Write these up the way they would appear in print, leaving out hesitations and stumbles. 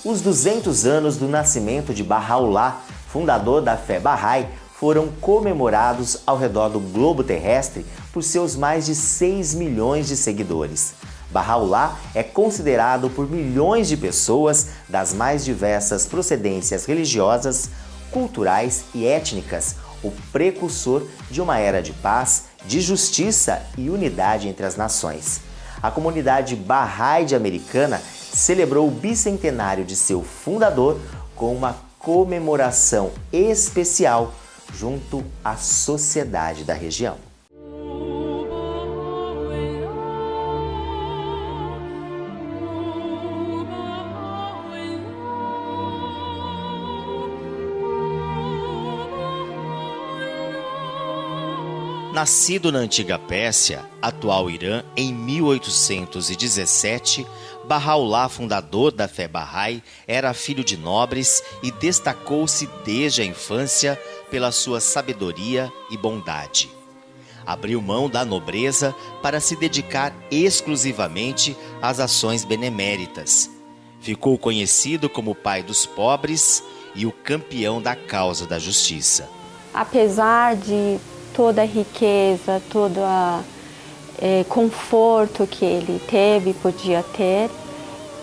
Os 200 anos do nascimento de Bahá'u'lláh, fundador da fé Bahá'í, foram comemorados ao redor do globo terrestre por seus mais de 6 milhões de seguidores. Bahá'u'lláh é considerado por milhões de pessoas das mais diversas procedências religiosas, culturais e étnicas, o precursor de uma era de paz, de justiça e unidade entre as nações. A comunidade Bahá'í Americana celebrou o bicentenário de seu fundador com uma comemoração especial junto à sociedade da região. Nascido na antiga Pérsia, atual Irã, em 1817, Bahá'u'lláh, fundador da fé Bahá'í, era filho de nobres e destacou-se desde a infância pela sua sabedoria e bondade. Abriu mão da nobreza para se dedicar exclusivamente às ações beneméritas. Ficou conhecido como o pai dos pobres e o campeão da causa da justiça. Apesar de toda a riqueza, todo conforto que ele podia ter,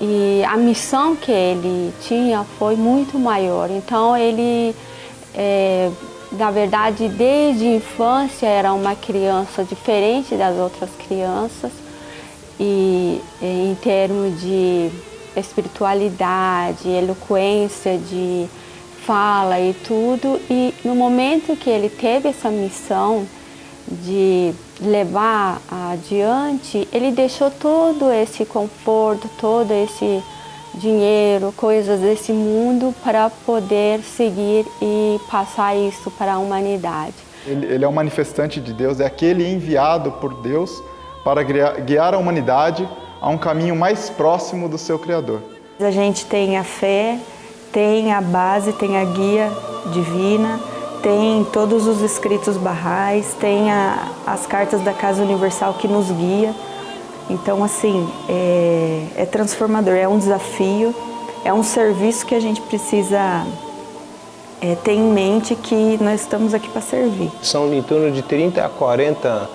e a missão que ele tinha foi muito maior. Então ele, na verdade, desde a infância era uma criança diferente das outras crianças, e em termos de espiritualidade, eloquência, de fala e tudo, e no momento que ele teve essa missão de levar adiante, ele deixou todo esse conforto, todo esse dinheiro, coisas desse mundo para poder seguir e passar isso para a humanidade. Ele é um manifestante de Deus, é aquele enviado por Deus para guiar a humanidade a um caminho mais próximo do seu Criador. A gente tem a fé, tem a base, tem a guia divina, tem todos os escritos Bahá'ís, tem as cartas da Casa Universal que nos guia. Então, assim, é transformador, é um desafio, é um serviço que a gente precisa ter em mente que nós estamos aqui para servir. São em torno de 30 a 40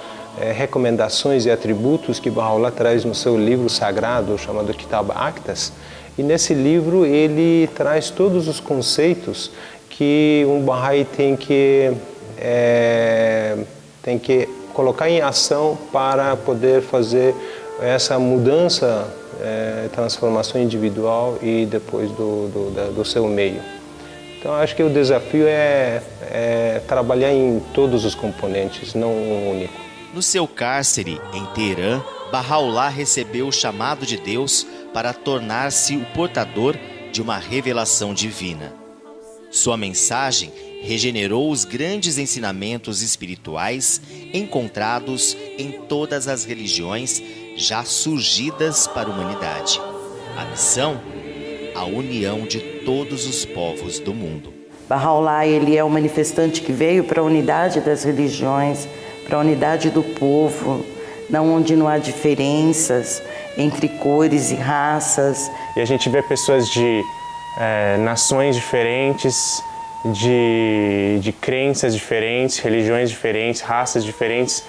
recomendações e atributos que Bahá'u'lláh traz no seu livro sagrado, chamado Kitab Actas. E nesse livro ele traz todos os conceitos que um Bahá'í tem que colocar em ação para poder fazer essa mudança, transformação individual e depois do seu meio. Então acho que o desafio é trabalhar em todos os componentes, não um único. No seu cárcere, em Teherã, Bahá'u'lláh recebeu o chamado de Deus para tornar-se o portador de uma revelação divina. Sua mensagem regenerou os grandes ensinamentos espirituais encontrados em todas as religiões já surgidas para a humanidade. A missão? A união de todos os povos do mundo. Bahá'u'lláh, ele é o manifestante que veio para a unidade das religiões, para a unidade do povo, onde não há diferenças entre cores e raças. E a gente vê pessoas de nações diferentes, de crenças diferentes, religiões diferentes, raças diferentes,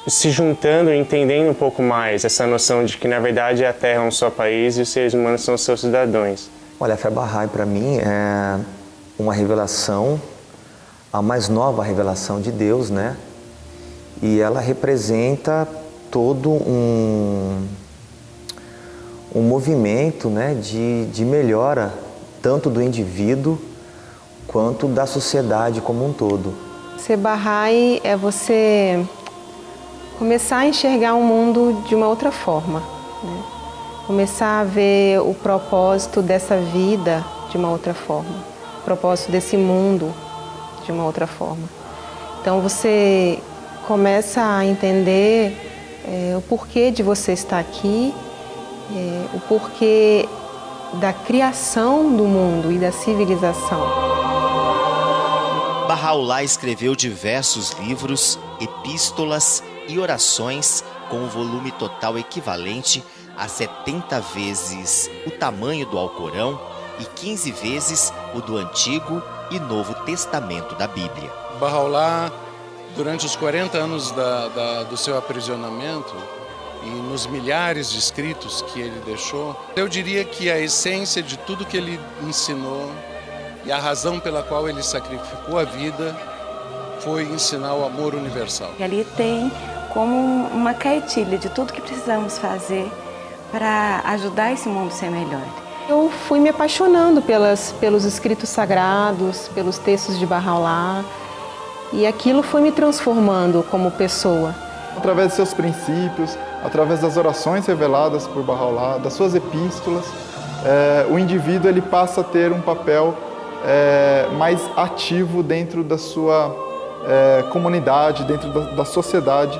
se juntando e entendendo um pouco mais essa noção de que, na verdade, a Terra é um só país e os seres humanos são seus cidadãos. Olha, a fé Bahá'í, para mim, é uma revelação, a mais nova revelação de Deus, né? E ela representa todo um movimento, né, de melhora, tanto do indivíduo quanto da sociedade como um todo. Ser Bahá'í é você começar a enxergar o mundo de uma outra forma, né? Começar a ver o propósito dessa vida de uma outra forma, o propósito desse mundo de uma outra forma. Então você começa a entender o porquê de você estar aqui, o porquê da criação do mundo e da civilização. Bahá'u'lláh escreveu diversos livros, epístolas e orações com um volume total equivalente a 70 vezes o tamanho do Alcorão e 15 vezes o do Antigo e Novo Testamento da Bíblia. Bahá'u'lláh, durante os 40 anos do seu aprisionamento e nos milhares de escritos que ele deixou, eu diria que a essência de tudo que ele ensinou e a razão pela qual ele sacrificou a vida foi ensinar o amor universal. E ali tem como uma cartilha de tudo que precisamos fazer para ajudar esse mundo a ser melhor. Eu fui me apaixonando pelos escritos sagrados, pelos textos de Bahá'u'lláh, e aquilo foi me transformando como pessoa. Através de seus princípios, através das orações reveladas por Bahá'u'lláh, das suas epístolas, o indivíduo ele passa a ter um papel mais ativo dentro da sua comunidade, dentro da sociedade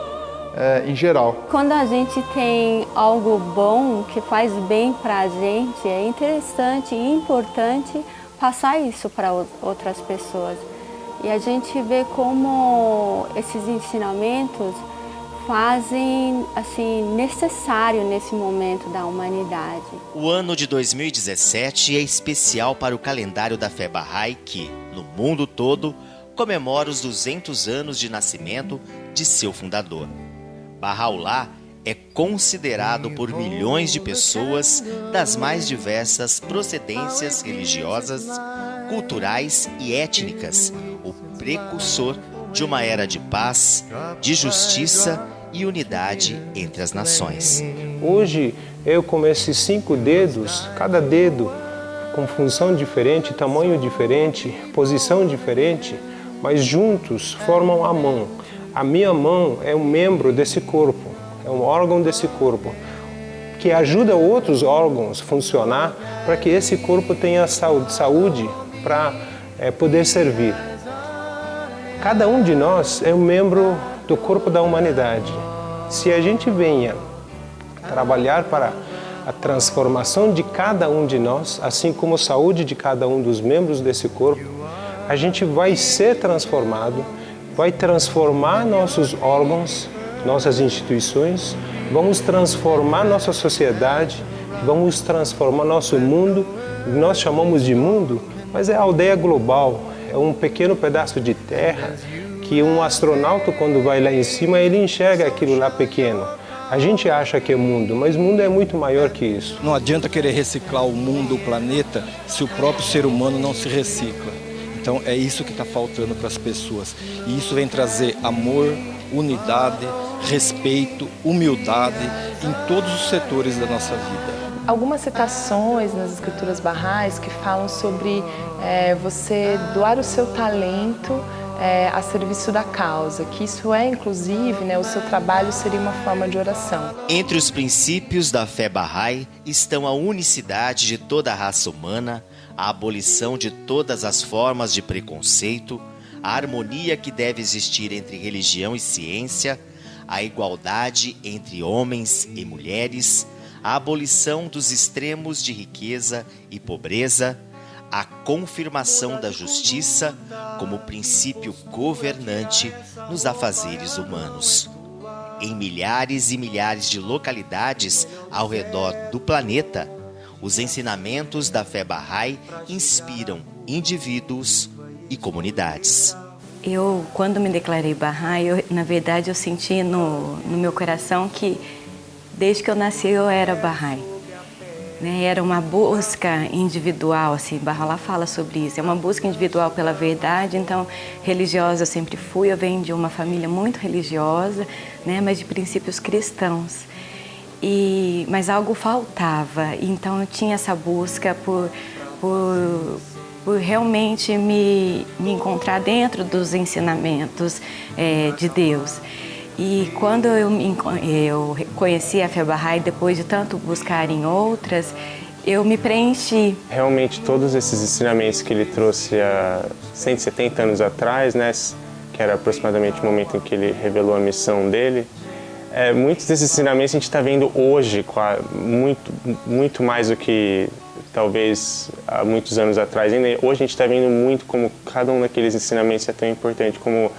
em geral. Quando a gente tem algo bom que faz bem para a gente, é interessante e importante passar isso para outras pessoas. E a gente vê como esses ensinamentos fazem assim necessário nesse momento da humanidade. O ano de 2017 é especial para o calendário da fé Bahá'í que, no mundo todo, comemora os 200 anos de nascimento de seu fundador. Bahá'u'lláh é considerado por milhões de pessoas das mais diversas procedências religiosas, culturais e étnicas, o precursor de uma era de paz, de justiça e unidade entre as nações. Hoje, eu com esses 5 dedos, cada dedo com função diferente, tamanho diferente, posição diferente, mas juntos formam a mão. A minha mão é um membro desse corpo, é um órgão desse corpo, que ajuda outros órgãos a funcionar para que esse corpo tenha saúde para poder servir. Cada um de nós é um membro do corpo da humanidade. Se a gente venha trabalhar para a transformação de cada um de nós, assim como a saúde de cada um dos membros desse corpo, a gente vai ser transformado, vai transformar nossos órgãos, nossas instituições, vamos transformar nossa sociedade, vamos transformar nosso mundo. Nós chamamos de mundo, mas é a aldeia global, é um pequeno pedaço de terra que um astronauta, quando vai lá em cima, ele enxerga aquilo lá pequeno. A gente acha que é mundo, mas o mundo é muito maior que isso. Não adianta querer reciclar o mundo, o planeta, se o próprio ser humano não se recicla. Então é isso que está faltando para as pessoas. E isso vem trazer amor, unidade, respeito, humildade em todos os setores da nossa vida. Algumas citações nas escrituras bahá'ís que falam sobre você doar o seu talento a serviço da causa, que isso inclusive, o seu trabalho seria uma forma de oração. Entre os princípios da fé Bahá'í estão a unicidade de toda a raça humana, a abolição de todas as formas de preconceito, a harmonia que deve existir entre religião e ciência, a igualdade entre homens e mulheres, a abolição dos extremos de riqueza e pobreza, a confirmação da justiça como princípio governante nos afazeres humanos. Em milhares e milhares de localidades ao redor do planeta, os ensinamentos da fé Bahá'í inspiram indivíduos e comunidades. Eu, quando me declarei Bahá'í, na verdade eu senti no meu coração que desde que eu nasci eu era Bahá'í. Era uma busca individual, assim, Bahá'u'lláh fala sobre isso, é uma busca individual pela verdade. Então, religiosa eu sempre fui, eu venho de uma família muito religiosa, mas de princípios cristãos. Mas algo faltava, então eu tinha essa busca por realmente me encontrar dentro dos ensinamentos de Deus. E quando eu conheci a fé Bahá'í, depois de tanto buscar em outras, eu me preenchi. Realmente todos esses ensinamentos que ele trouxe há 170 anos atrás, que era aproximadamente o momento em que ele revelou a missão dele, muitos desses ensinamentos a gente está vendo hoje, muito mais do que talvez há muitos anos atrás. Hoje a gente está vendo muito como cada um daqueles ensinamentos é tão importante, como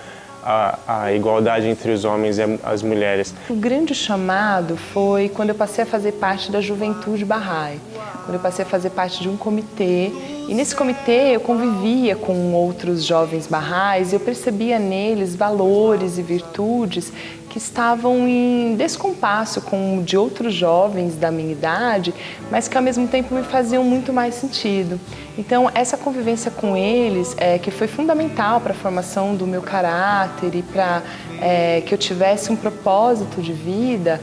a igualdade entre os homens e as mulheres. O grande chamado foi quando eu passei a fazer parte da Juventude Bahá'í, quando eu passei a fazer parte de um comitê. E nesse comitê eu convivia com outros jovens Bahá'ís e eu percebia neles valores e virtudes que estavam em descompasso com de outros jovens da minha idade, mas que ao mesmo tempo me faziam muito mais sentido. Então essa convivência com eles, que foi fundamental para a formação do meu caráter e para que eu tivesse um propósito de vida,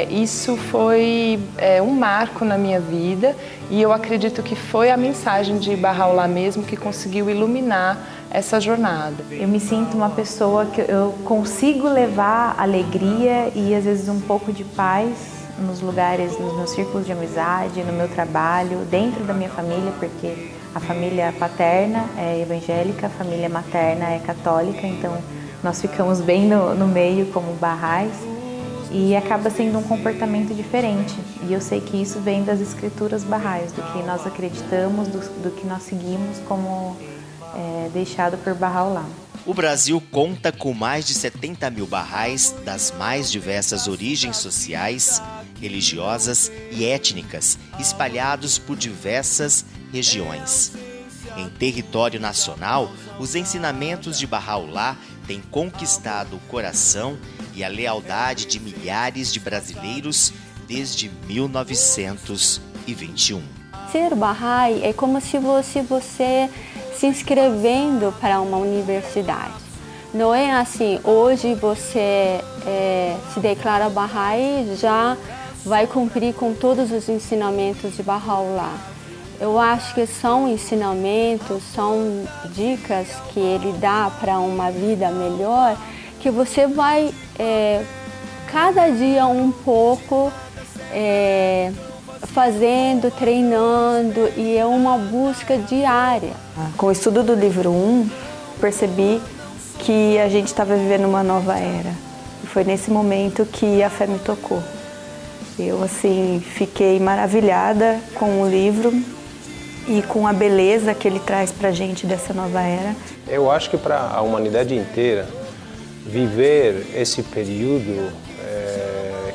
isso foi um marco na minha vida e eu acredito que foi a mensagem de Bahá'u'lláh mesmo que conseguiu iluminar essa jornada. Eu me sinto uma pessoa que eu consigo levar alegria e às vezes um pouco de paz nos lugares, nos meus círculos de amizade, no meu trabalho, dentro da minha família, porque a família paterna é evangélica, a família materna é católica, então nós ficamos bem no meio como Bahá'ís e acaba sendo um comportamento diferente. E eu sei que isso vem das escrituras Bahá'ís, do que nós acreditamos, do que nós seguimos como deixado por Bahá'u'lláh. O Brasil conta com mais de 70 mil Bahá'ís das mais diversas origens sociais, religiosas e étnicas, espalhados por diversas regiões. Em território nacional, os ensinamentos de Bahá'u'lláh têm conquistado o coração e a lealdade de milhares de brasileiros desde 1921. Ser Bahá'í é como se você se inscrevendo para uma universidade. Não é assim, hoje você se declara Bahá'í e já vai cumprir com todos os ensinamentos de Bahá'u'lláh. Eu acho que são ensinamentos, são dicas que ele dá para uma vida melhor, que você vai cada dia um pouco fazendo, treinando, e é uma busca diária. Com o estudo do livro 1, percebi que a gente estava vivendo uma nova era. E foi nesse momento que a fé me tocou. Eu, assim, fiquei maravilhada com o livro e com a beleza que ele traz para a gente dessa nova era. Eu acho que para a humanidade inteira, viver esse período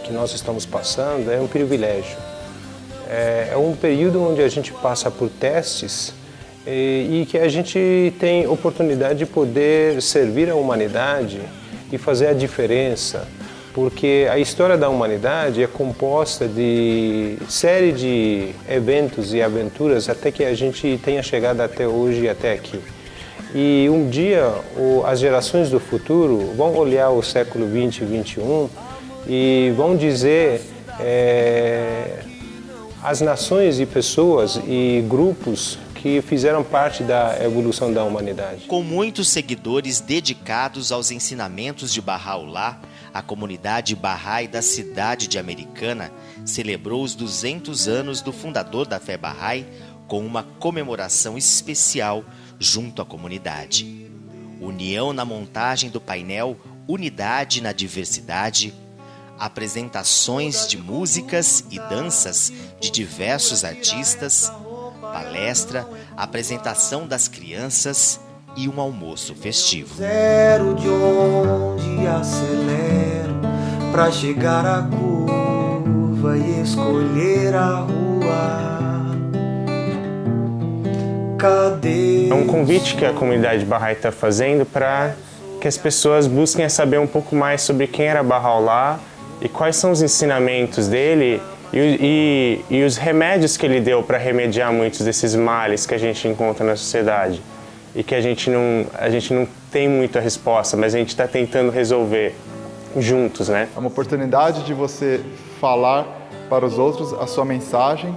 que nós estamos passando é um privilégio. É um período onde a gente passa por testes e que a gente tem oportunidade de poder servir a humanidade e fazer a diferença, porque a história da humanidade é composta de série de eventos e aventuras até que a gente tenha chegado até hoje e até aqui. E um dia as gerações do futuro vão olhar o século 20 e 21 e vão dizer as nações e pessoas e grupos que fizeram parte da evolução da humanidade. Com muitos seguidores dedicados aos ensinamentos de Bahá'u'lláh, a comunidade Bahá'í da cidade de Americana celebrou os 200 anos do fundador da fé Bahá'í com uma comemoração especial junto à comunidade. União na montagem do painel Unidade na Diversidade, apresentações de músicas e danças de diversos artistas, palestra, apresentação das crianças e um almoço festivo. Zero de onde acelero pra chegar à curva e escolher a rua. Cadê? É um convite que a comunidade Bahá'í está fazendo para que as pessoas busquem saber um pouco mais sobre quem era Bahá'u'lláh e quais são os ensinamentos dele e os remédios que ele deu para remediar muitos desses males que a gente encontra na sociedade e que a gente não tem muita resposta, mas a gente está tentando resolver juntos, né? É uma oportunidade de você falar para os outros a sua mensagem,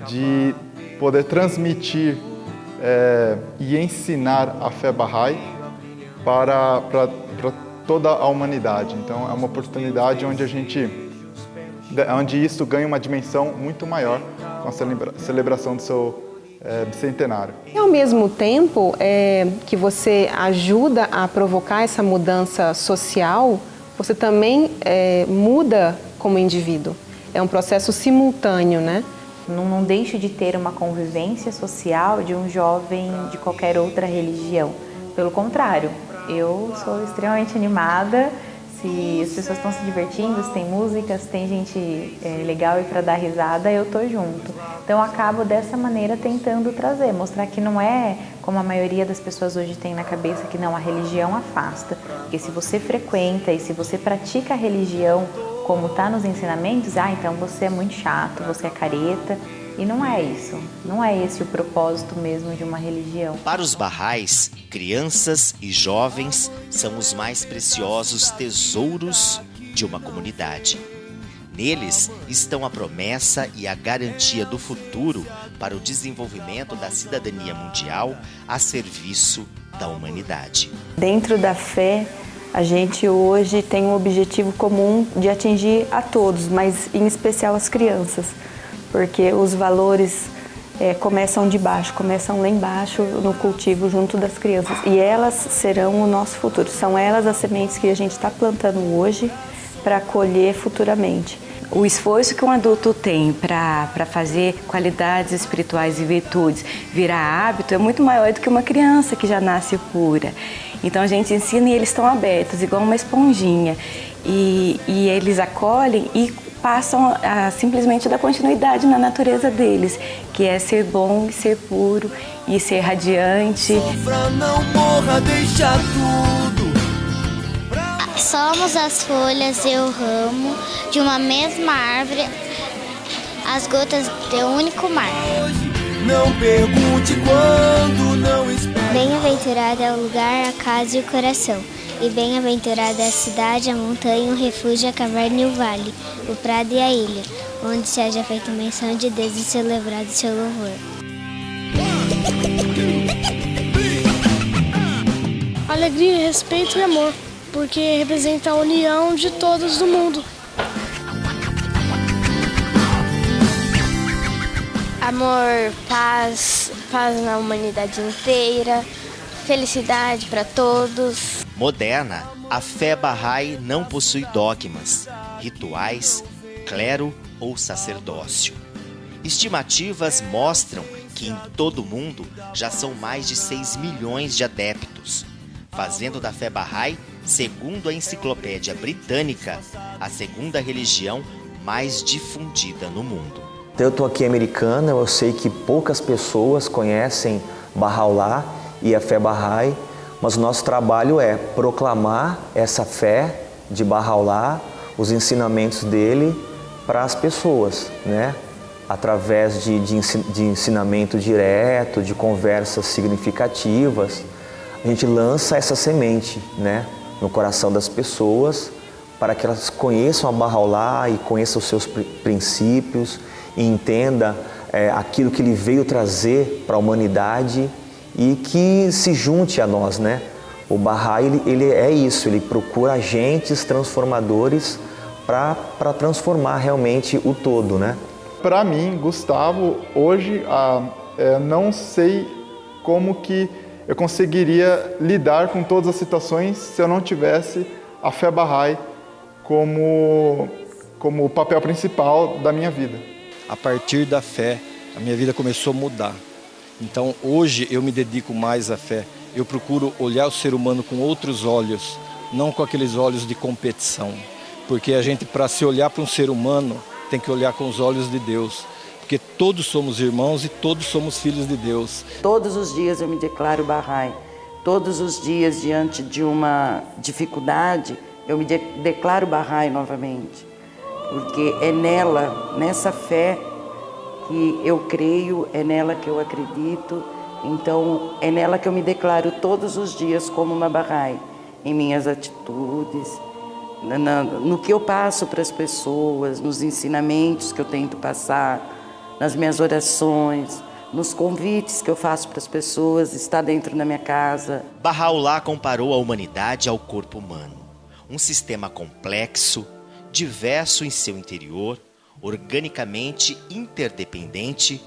de poder transmitir e ensinar a fé Bahá'í para toda a humanidade. Então é uma oportunidade onde isso ganha uma dimensão muito maior com a celebração do seu bicentenário. E ao mesmo tempo que você ajuda a provocar essa mudança social, você também muda como indivíduo. É um processo simultâneo, né? Não deixe de ter uma convivência social de um jovem de qualquer outra religião. Pelo contrário, eu sou extremamente animada. Se as pessoas estão se divertindo, se tem música, se tem gente legal e para dar risada, eu tô junto. Então eu acabo dessa maneira tentando trazer, mostrar que não é como a maioria das pessoas hoje tem na cabeça, que não, a religião afasta. Porque se você frequenta e se você pratica a religião como está nos ensinamentos, então você é muito chato, você é careta. E não é isso, não é esse o propósito mesmo de uma religião. Para os Bahais, crianças e jovens são os mais preciosos tesouros de uma comunidade. Neles estão a promessa e a garantia do futuro para o desenvolvimento da cidadania mundial a serviço da humanidade. Dentro da fé, a gente hoje tem um objetivo comum de atingir a todos, mas em especial as crianças. Porque os valores começam de baixo, começam lá embaixo no cultivo junto das crianças. E elas serão o nosso futuro, são elas as sementes que a gente está plantando hoje para colher futuramente. O esforço que um adulto tem para fazer qualidades espirituais e virtudes virar hábito é muito maior do que uma criança que já nasce pura. Então a gente ensina e eles estão abertos, igual uma esponjinha. E eles acolhem e passam a simplesmente dar continuidade na natureza deles, que é ser bom e ser puro e ser radiante. Sofra, não morra, deixa tudo. Somos as folhas e o ramo de uma mesma árvore, as gotas de um único mar. Não pergunte quando, não espere. Bem-aventurado é o lugar, a casa e o coração. E bem-aventurada é a cidade, a montanha, o refúgio, a caverna e o vale, o prado e a ilha, onde se haja feito menção de Deus e celebrado seu louvor. Alegria, respeito e amor, porque representa a união de todos do mundo. Amor, paz na humanidade inteira, felicidade para todos. Moderna, a fé Bahá'í não possui dogmas, rituais, clero ou sacerdócio. Estimativas mostram que em todo o mundo já são mais de 6 milhões de adeptos, fazendo da fé Bahá'í, segundo a Enciclopédia Britânica, a segunda religião mais difundida no mundo. Eu estou aqui em Americana, eu sei que poucas pessoas conhecem Baha'u'lláh e a fé Bahá'í, mas o nosso trabalho é proclamar essa fé de Baha'u'lláh, os ensinamentos dele para as pessoas, né? Através de ensinamento direto, de conversas significativas, a gente lança essa semente, né, no coração das pessoas para que elas conheçam a Baha'u'lláh e conheçam os seus princípios e entenda aquilo que ele veio trazer para a humanidade e que se junte a nós, né? O Bahá'í, ele é isso, ele procura agentes transformadores para transformar realmente o todo, né? Para mim, Gustavo, hoje não sei como que eu conseguiria lidar com todas as situações se eu não tivesse a fé Bahá'í como o papel principal da minha vida. A partir da fé, a minha vida começou a mudar. Então, hoje eu me dedico mais à fé. Eu procuro olhar o ser humano com outros olhos, não com aqueles olhos de competição. Porque a gente, para se olhar para um ser humano, tem que olhar com os olhos de Deus. Porque todos somos irmãos e todos somos filhos de Deus. Todos os dias eu me declaro Bahá'í. Todos os dias, diante de uma dificuldade, eu me declaro Bahá'í novamente. Porque é nela, nessa fé, que eu creio, é nela que eu acredito. Então, é nela que eu me declaro todos os dias como uma Bahá'í. Em minhas atitudes, no que eu passo para as pessoas, nos ensinamentos que eu tento passar, nas minhas orações, nos convites que eu faço para as pessoas, está dentro da minha casa. Baha'u'lláh comparou a humanidade ao corpo humano, um sistema complexo, diverso em seu interior, organicamente interdependente,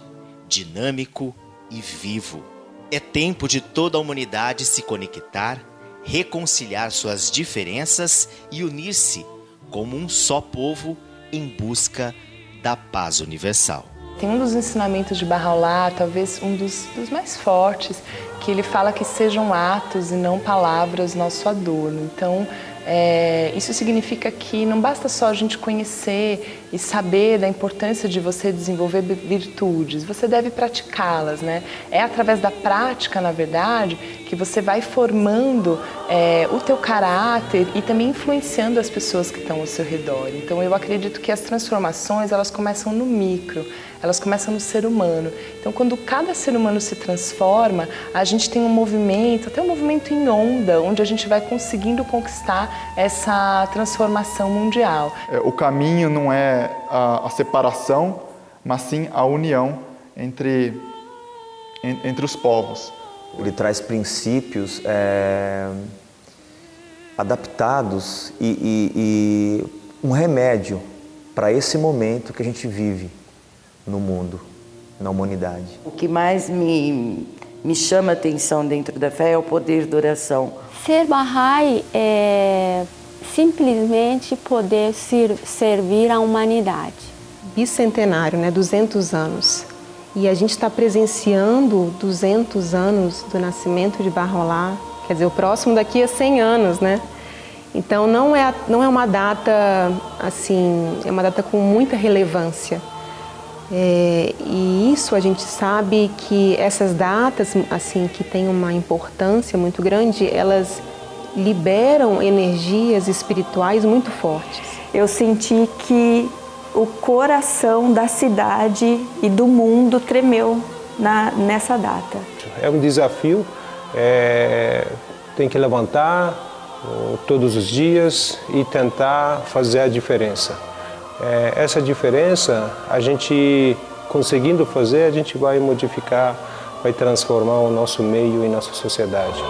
dinâmico e vivo. É tempo de toda a humanidade se conectar, reconciliar suas diferenças e unir-se como um só povo em busca da paz universal. Tem um dos ensinamentos de Bahá'u'lláh, talvez um dos mais fortes, que ele fala que sejam atos e não palavras nosso adorno. Então, isso significa que não basta só a gente conhecer e saber da importância de você desenvolver virtudes, você deve praticá-las, né? É através da prática, na verdade, que você vai formando o teu caráter e também influenciando as pessoas que estão ao seu redor. Então eu acredito que as transformações, elas começam no micro, elas começam no ser humano. Então quando cada ser humano se transforma, a gente tem um movimento, até um movimento em onda, onde a gente vai conseguindo conquistar essa transformação mundial. O caminho não é a separação, mas sim a união entre os povos. Ele traz princípios adaptados e um remédio para esse momento que a gente vive no mundo, na humanidade. O que mais me chama a atenção dentro da fé é o poder da oração. Ser Bahá'í é simplesmente poder servir à humanidade. Bicentenário, né? 200 anos. E a gente está presenciando 200 anos do nascimento de Bahá'u'lláh, quer dizer, o próximo daqui a 100 anos, né? Então não é uma data assim, é uma data com muita relevância. E isso a gente sabe que essas datas assim que têm uma importância muito grande, elas liberam energias espirituais muito fortes. Eu senti que o coração da cidade e do mundo tremeu nessa data. É um desafio, tem que levantar todos os dias e tentar fazer a diferença. Essa diferença, a gente conseguindo fazer, a gente vai modificar, vai transformar o nosso meio e nossa sociedade.